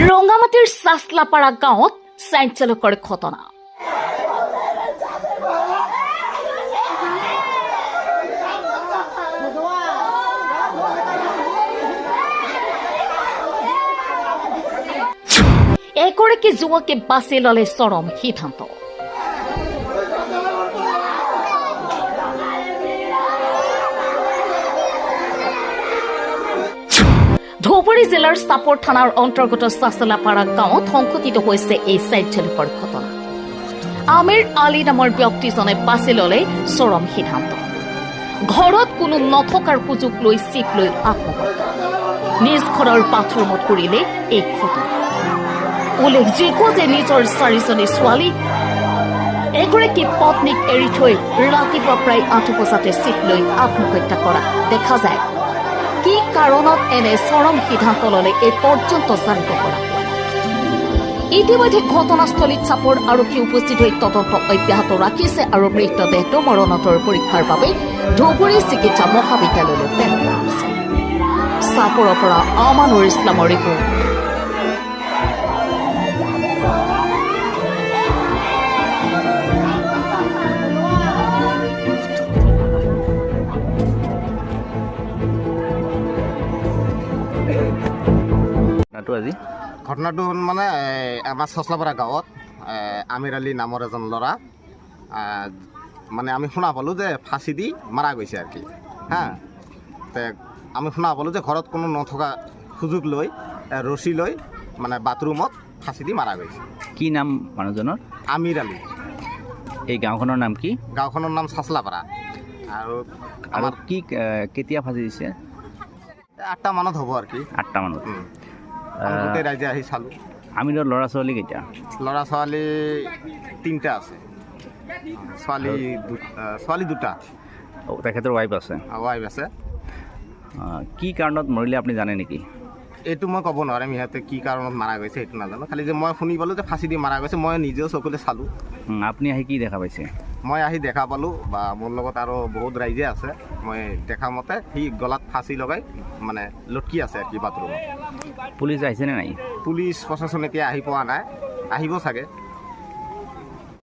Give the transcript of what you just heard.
ৰংগামাটিৰ চাচলাপাৰা গাঁৱত চাঞ্চল্যকৰ ঘটনা। এগৰাকী যুৱকে বাছি ললে চৰম সিদ্ধান্ত। ধুবুৰী জিলাৰ চাপৰ থানাৰ অন্তৰ্গত চাচলাপাৰা গাঁৱত সংঘটিত হৈছে এই চাঞ্চল্যকৰ ঘটনা। আমিৰ আলী নামৰ ব্যক্তিজনে বাছি ললে চৰম সিদ্ধান্ত। ঘৰত কোনো নথকাৰ সুযোগ লৈ চিপ লৈ আত্মহত্যা। নিজ ঘৰৰ বাথৰুমত কৰিলে এই ঘটনা। উল্লেখযোগ্য যে নিজৰ চাৰিজনী ছোৱালী এগৰাকী পত্নীক এৰি থৈ ৰাতিপুৱা প্ৰায় 8 বজাতে চিপ লৈ আত্মহত্যা কৰা দেখা যায়। কি কাৰণত এনে চৰম সিদ্ধান্ত ললে এই পৰ্যন্ত জানিব পৰা। ইতিমধ্যে ঘটনাস্থলীত চাপৰ আৰক্ষী উপস্থিত হৈ তদন্ত অব্যাহত ৰাখিছে আৰু মৃতদেহটো মৰণোত্তৰ পৰীক্ষাৰ বাবে ধুবুৰী চিকিৎসা মহাবিদ্যালয়লৈ প্ৰেৰণ কৰা হৈছে। চাপৰৰ পৰা আমানুৰ ইছলামৰ ৰিপৰ্ট। আজি ঘটনাটো হ'ল মানে আমাৰ চচলাপাৰা গাঁৱত আমিৰ আলী নামৰ এজন ল'ৰা মানে আমি শুনা পালোঁ যে ফাঁচি দি মাৰা গৈছে আৰু কি হা। আমি শুনা পালোঁ যে ঘৰত কোনো নথকা সুযোগ লৈ ৰছী লৈ মানে বাথৰুমত ফাঁচি দি মাৰা গৈছে। কি নাম মানুহজনৰ? আমিৰ আলী। এই গাঁওখনৰ নাম কি? গাঁওখনৰ নাম চচলাপাৰা। আৰু আমাৰ কি কেতিয়া ফাঁচি দিছে? 8টা মানত হ'ব আৰু কি। 8টা মানত গোটেই ৰাইজে আহি চালোঁ। আমিৰৰ ল'ৰা ছোৱালী কেইটা? ল'ৰা ছোৱালী 3টা আছে। ছোৱালী 2টা। তেখেতৰ ৱাইফ আছে? ৱাইফ আছে। কি কাৰণত মৰিলে আপুনি জানে নেকি? এইটো মই ক'ব নোৱাৰিম ইহঁতে কি কাৰণত মাৰা গৈছে সেইটো নাজানো। খালি যে মই শুনি পালোঁ যে ফাঁচি দি মাৰা গৈছে। মই নিজেও চকুলে চালোঁ। আপুনি আহি কি দেখা পাইছে? মই আহি দেখা পালোঁ বা মোৰ লগত আৰু বহুত ৰাইজে আছে। মই দেখা মতে সি গলাত ফাঁচি লগাই মানে লটকি আছে আৰু কি বাথৰুমত। পুলিচ আহিছেনে নাই? পুলিচ প্ৰশাসন এতিয়া আহি পোৱা নাই, আহিব চাগে।